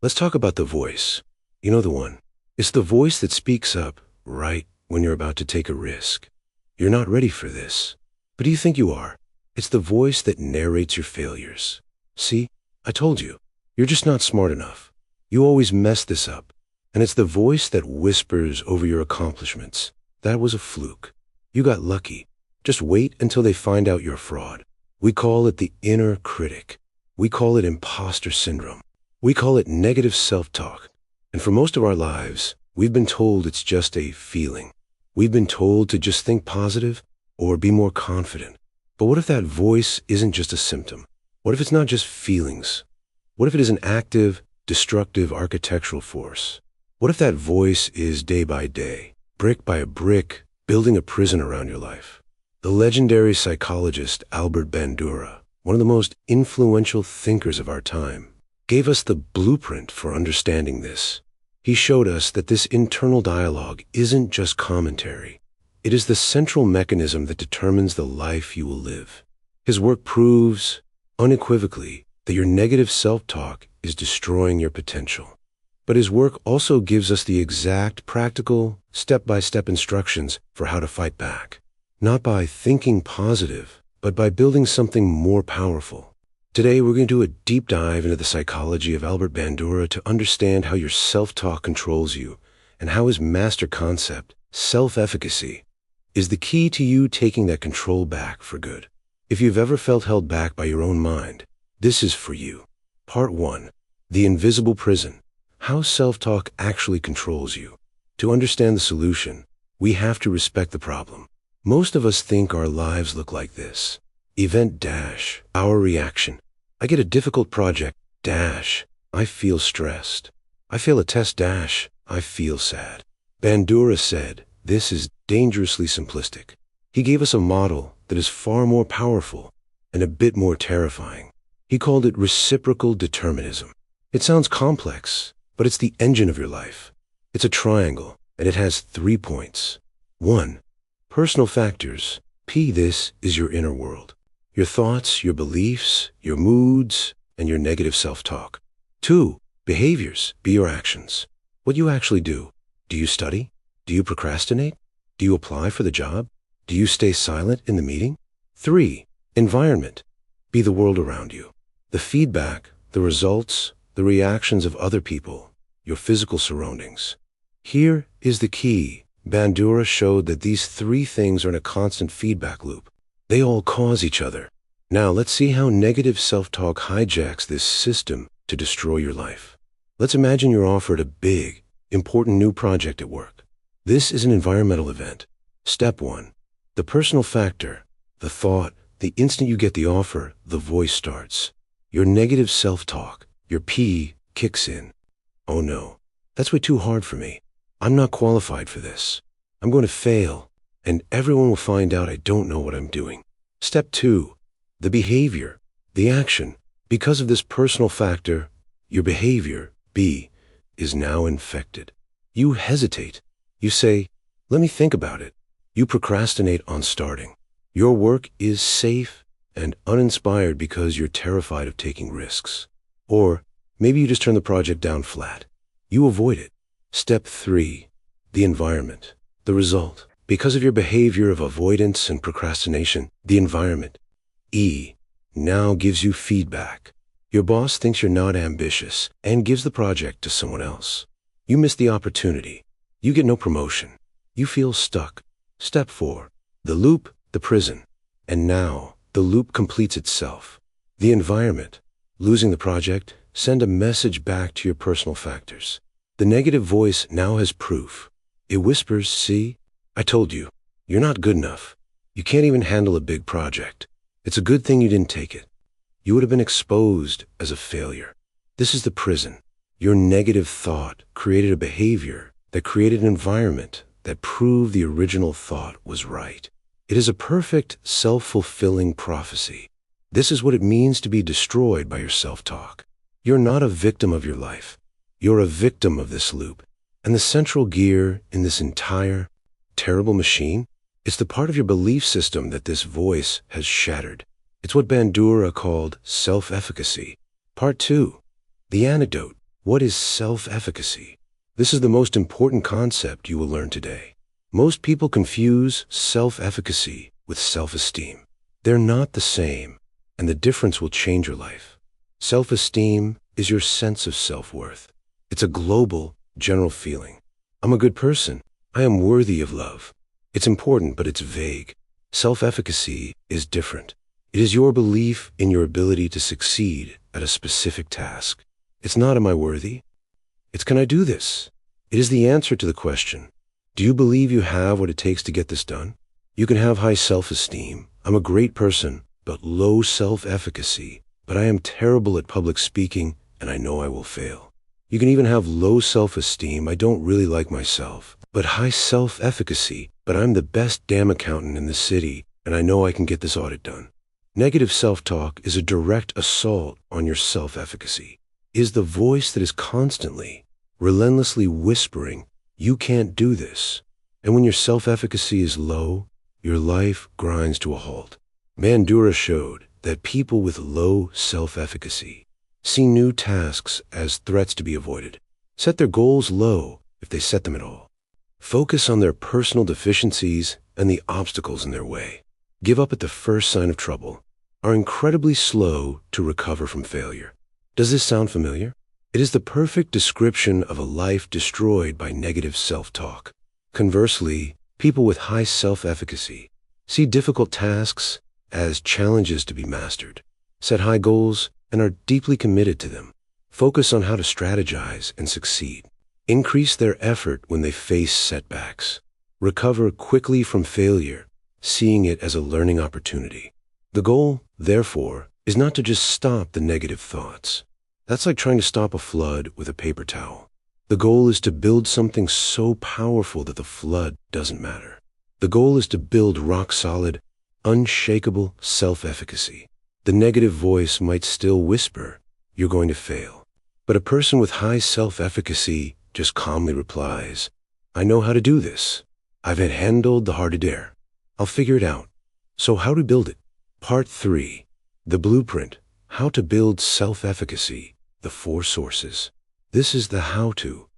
Let's talk about the voice. You know the one. It's the voice that speaks up right when you're about to take a risk. You're not ready for this. But do you think you are? It's the voice that narrates your failures. See, I told you, you're just not smart enough. You always mess this up. And it's the voice that whispers over your accomplishments. That was a fluke. You got lucky. Just wait until they find out you're a fraud. We call it the inner critic. We call it imposter syndrome. We call it negative self-talk. And for most of our lives, we've been told it's just a feeling. We've been told to just think positive or be more confident. But what if that voice isn't just a symptom? What if it's not just feelings? What if it is an active, destructive architectural force? What if that voice is day by day, brick by brick, building a prison around your life? The legendary psychologist Albert Bandura, one of the most influential thinkers of our time, gave us the blueprint for understanding this. He showed us that this internal dialogue isn't just commentary. It is the central mechanism that determines the life you will live. His work proves, unequivocally, that your negative self-talk is destroying your potential. But his work also gives us the exact, practical, step-by-step instructions for how to fight back. Not by thinking positive, but by building something more powerful. Today, we're going to do a deep dive into the psychology of Albert Bandura to understand how your self-talk controls you and how his master concept, self-efficacy, is the key to you taking that control back for good. If you've ever felt held back by your own mind, this is for you. Part 1. The Invisible Prison. How self-talk actually controls you. To understand the solution, we have to respect the problem. Most of us think our lives look like this. Event dash, our reaction. I get a difficult project dash, I feel stressed. I fail a test dash, I feel sad. Bandura said, this is dangerously simplistic. He gave us a model that is far more powerful and a bit more terrifying. He called it reciprocal determinism. It sounds complex, but it's the engine of your life. It's a triangle, and it has 3 points. 1. Personal factors. P. This is your inner world. Your thoughts, your beliefs, your moods, and your negative self-talk. 2. Behaviors. Be your actions. What you actually do. Do you study? Do you procrastinate? Do you apply for the job? Do you stay silent in the meeting? 3. Environment. Be the world around you. The feedback, the results, the reactions of other people, your physical surroundings. Here is the key. Bandura showed that these 3 things are in a constant feedback loop. They all cause each other. Now let's see how negative self-talk hijacks this system to destroy your life. Let's imagine you're offered a big, important new project at work. This is an environmental event. Step 1. The personal factor, the thought, the instant you get the offer, the voice starts. Your negative self-talk, your P, kicks in. Oh no, that's way too hard for me. I'm not qualified for this. I'm going to fail, and everyone will find out I don't know what I'm doing. Step 2. The behavior, the action. Because of this personal factor, your behavior, B, is now infected. You hesitate. You say, let me think about it. You procrastinate on starting. Your work is safe and uninspired because you're terrified of taking risks. Or maybe you just turn the project down flat. You avoid it. Step 3. The environment. The result. Because of your behavior of avoidance and procrastination, the environment, E, now gives you feedback. Your boss thinks you're not ambitious and gives the project to someone else. You miss the opportunity. You get no promotion. You feel stuck. Step 4. The loop, the prison. And now, the loop completes itself. The environment. Losing the project, send a message back to your personal factors. The negative voice now has proof. It whispers, see, I told you, you're not good enough. You can't even handle a big project. It's a good thing you didn't take it. You would have been exposed as a failure. This is the prison. Your negative thought created a behavior that created an environment that proved the original thought was right. It is a perfect, self-fulfilling prophecy. This is what it means to be destroyed by your self-talk. You're not a victim of your life. You're a victim of this loop. And the central gear in this entire terrible machine is the part of your belief system that this voice has shattered. It's what Bandura called self-efficacy. Part 2. The antidote. What is self-efficacy? This is the most important concept you will learn today. Most people confuse self-efficacy with self-esteem. They're not the same, and the difference will change your life. Self-esteem is your sense of self-worth. It's a global, general feeling. I'm a good person. I am worthy of love. It's important, but it's vague. Self-efficacy is different. It is your belief in your ability to succeed at a specific task. It's not, am I worthy? It's, can I do this? It is the answer to the question, do you believe you have what it takes to get this done? You can have high self-esteem. I'm a great person, but low self-efficacy. But I am terrible at public speaking, and I know I will fail. You can even have low self-esteem. I don't really like myself. But high self-efficacy. But I'm the best damn accountant in the city, and I know I can get this audit done. Negative self-talk is a direct assault on your self-efficacy. It is the voice that is constantly, relentlessly whispering, you can't do this. And when your self-efficacy is low, your life grinds to a halt. Bandura showed that people with low self-efficacy see new tasks as threats to be avoided, set their goals low if they set them at all, focus on their personal deficiencies and the obstacles in their way, give up at the first sign of trouble, are incredibly slow to recover from failure. Does this sound familiar? It is the perfect description of a life destroyed by negative self-talk. Conversely, people with high self-efficacy see difficult tasks as challenges to be mastered, set high goals, and are deeply committed to them, focus on how to strategize and succeed, increase their effort when they face setbacks, recover quickly from failure, seeing it as a learning opportunity. The goal, therefore, is not to just stop the negative thoughts. That's like trying to stop a flood with a paper towel. The goal is to build something so powerful that the flood doesn't matter. The goal is to build rock-solid, unshakable self-efficacy. The negative voice might still whisper, you're going to fail. But a person with high self-efficacy just calmly replies, I know how to do this. I've handled the hard to dare. I'll figure it out. So how to build it? Part 3. The Blueprint. How to build self-efficacy. The 4 sources. This is the how-to.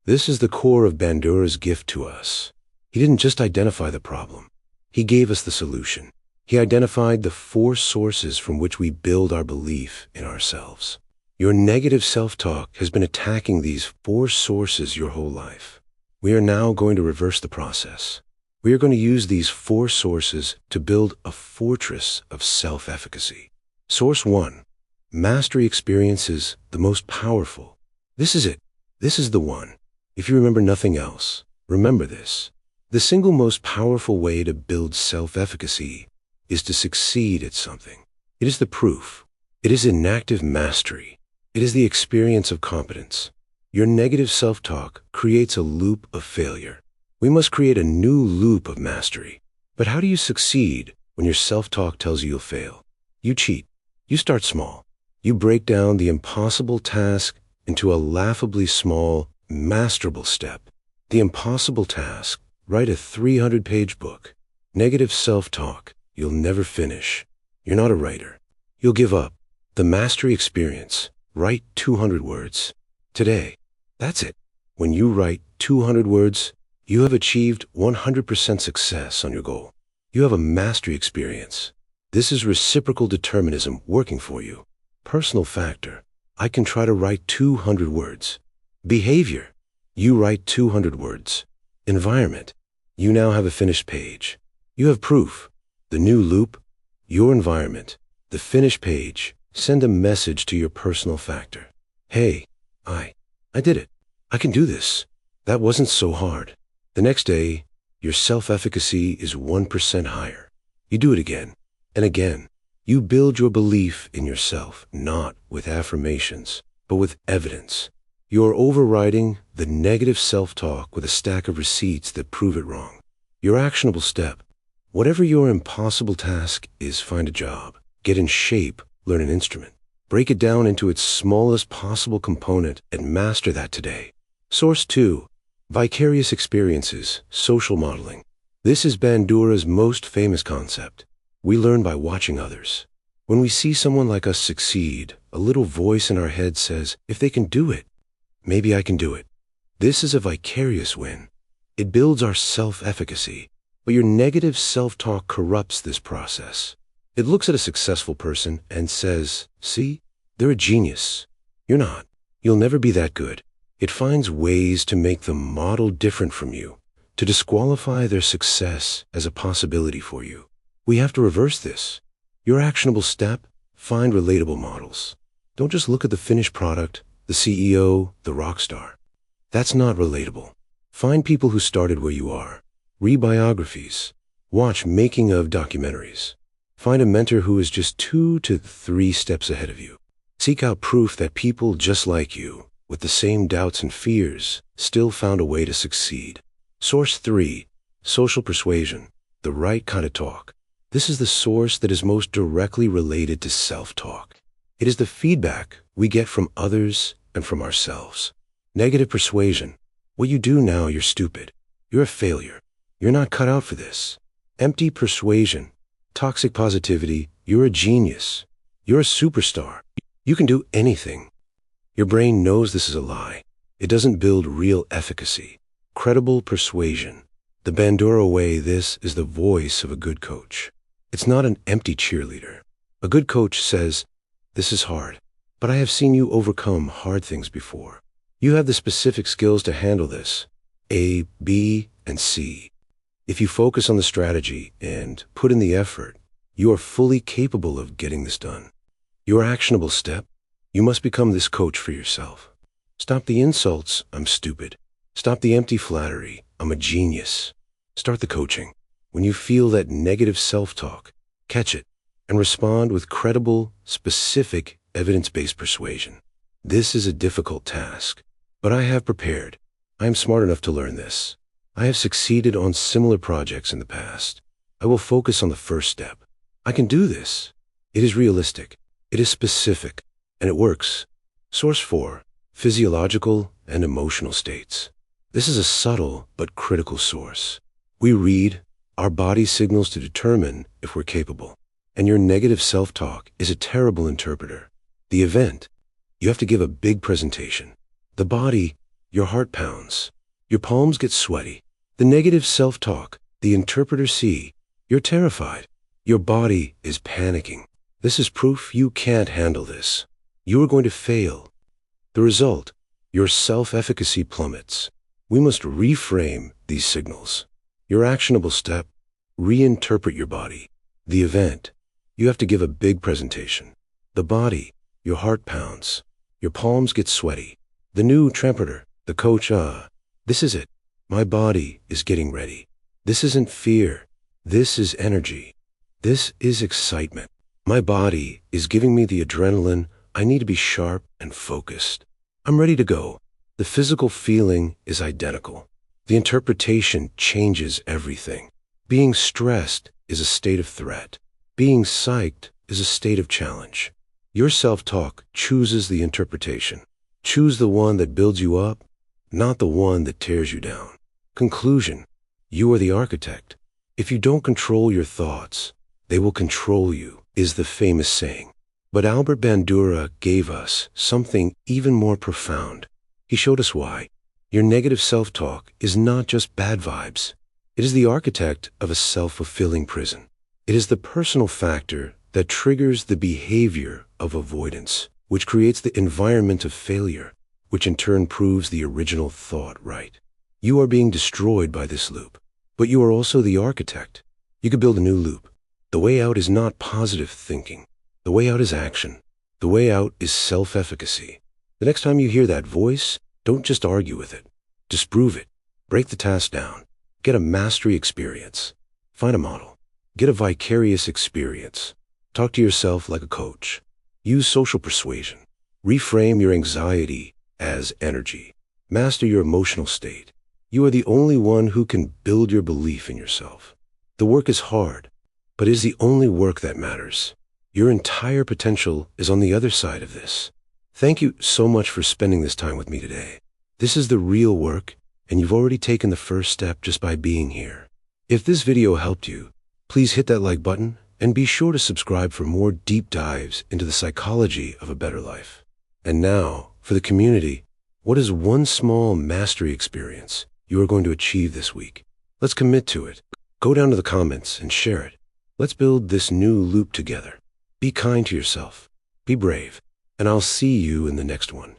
This is the core of Bandura's gift to us. He didn't just identify the problem. He gave us the solution. He identified the 4 sources from which we build our belief in ourselves. Your negative self-talk has been attacking these 4 sources your whole life. We are now going to reverse the process. We are going to use these 4 sources to build a fortress of self-efficacy. Source 1. Mastery experiences the most powerful. This is it. This is the one. If you remember nothing else, remember this. The single most powerful way to build self-efficacy is to succeed at something. It is the proof. It is inactive mastery. It is the experience of competence. Your negative self-talk creates a loop of failure. We must create a new loop of mastery. But how do you succeed when your self-talk tells you you'll fail? You cheat. You start small. You break down the impossible task into a laughably small, masterable step. The impossible task, write a 300-page book. Negative self-talk, you'll never finish. You're not a writer. You'll give up. The mastery experience, write 200 words. Today, that's it. When you write 200 words, you have achieved 100% success on your goal. You have a mastery experience. This is reciprocal determinism working for you. Personal factor. I can try to write 200 words. Behavior. You write 200 words. Environment. You now have a finished page. You have proof. The new loop. Your environment. The finished page. Send a message to your personal factor. Hey, I did it. I can do this. That wasn't so hard. The next day, your self-efficacy is 1% higher. You do it again and again. You build your belief in yourself, not with affirmations, but with evidence. You're overriding the negative self-talk with a stack of receipts that prove it wrong. Your actionable step. Whatever your impossible task is, find a job, get in shape, learn an instrument. Break it down into its smallest possible component and master that today. Source 2. Vicarious experiences, social modeling. This is Bandura's most famous concept. We learn by watching others. When we see someone like us succeed, a little voice in our head says, if they can do it, maybe I can do it. This is a vicarious win. It builds our self-efficacy, but your negative self-talk corrupts this process. It looks at a successful person and says, see, they're a genius. You're not. You'll never be that good. It finds ways to make them model different from you, to disqualify their success as a possibility for you. We have to reverse this. Your actionable step, find relatable models. Don't just look at the finished product, the CEO, the rock star. That's not relatable. Find people who started where you are. Read biographies. Watch making of documentaries. Find a mentor who is just 2 to 3 steps ahead of you. Seek out proof that people just like you, with the same doubts and fears, still found a way to succeed. Source 3, social persuasion, the right kind of talk. This is the source that is most directly related to self-talk. It is the feedback we get from others and from ourselves. Negative persuasion. What you do now, you're stupid. You're a failure. You're not cut out for this. Empty persuasion. Toxic positivity. You're a genius. You're a superstar. You can do anything. Your brain knows this is a lie. It doesn't build real efficacy. Credible persuasion. The Bandura way, this is the voice of a good coach. It's not an empty cheerleader. A good coach says, this is hard, but I have seen you overcome hard things before. You have the specific skills to handle this. A, B, and C. If you focus on the strategy and put in the effort, you are fully capable of getting this done. Your actionable step, you must become this coach for yourself. Stop the insults, I'm stupid. Stop the empty flattery, I'm a genius. Start the coaching. When you feel that negative self-talk, catch it and respond with credible, specific, evidence-based persuasion. This is a difficult task, but I have prepared. I am smart enough to learn this. I have succeeded on similar projects in the past. I will focus on the first step. I can do this. It is realistic. It is specific, and it works. Source 4, physiological and emotional states. This is a subtle but critical source. We read our body signals to determine if we're capable, and your negative self-talk is a terrible interpreter. The event, you have to give a big presentation. The body, your heart pounds. Your palms get sweaty. The negative self-talk, the interpreter see, you're terrified. Your body is panicking. This is proof you can't handle this. You are going to fail. The result, your self-efficacy plummets. We must reframe these signals. Your actionable step, reinterpret your body. The event, you have to give a big presentation. The body, your heart pounds. Your palms get sweaty. The new trumpeter, the coach, this is it. My body is getting ready. This isn't fear. This is energy. This is excitement. My body is giving me the adrenaline. I need to be sharp and focused. I'm ready to go. The physical feeling is identical. The interpretation changes everything. Being stressed is a state of threat. Being psyched is a state of challenge. Your self-talk chooses the interpretation. Choose the one that builds you up, not the one that tears you down. Conclusion, you are the architect. If you don't control your thoughts, they will control you, is the famous saying. But Albert Bandura gave us something even more profound. He showed us why. Your negative self-talk is not just bad vibes. It is the architect of a self-fulfilling prison. It is the personal factor that triggers the behavior of avoidance, which creates the environment of failure, which in turn proves the original thought right. You are being destroyed by this loop, but you are also the architect. You could build a new loop. The way out is not positive thinking. The way out is action. The way out is self-efficacy. The next time you hear that voice, don't just argue with it. Disprove it. Break the task down. Get a mastery experience. Find a model. Get a vicarious experience. Talk to yourself like a coach. Use social persuasion. Reframe your anxiety as energy. Master your emotional state. You are the only one who can build your belief in yourself. The work is hard, but it is the only work that matters. Your entire potential is on the other side of this. Thank you so much for spending this time with me today. This is the real work, and you've already taken the first step just by being here. If this video helped you, please hit that like button and be sure to subscribe for more deep dives into the psychology of a better life. And now, for the community, What is one small mastery experience you are going to achieve this week? Let's commit to it. Go down to the comments and share it. Let's build this new loop together. Be kind to yourself. Be brave. And I'll see you in the next one.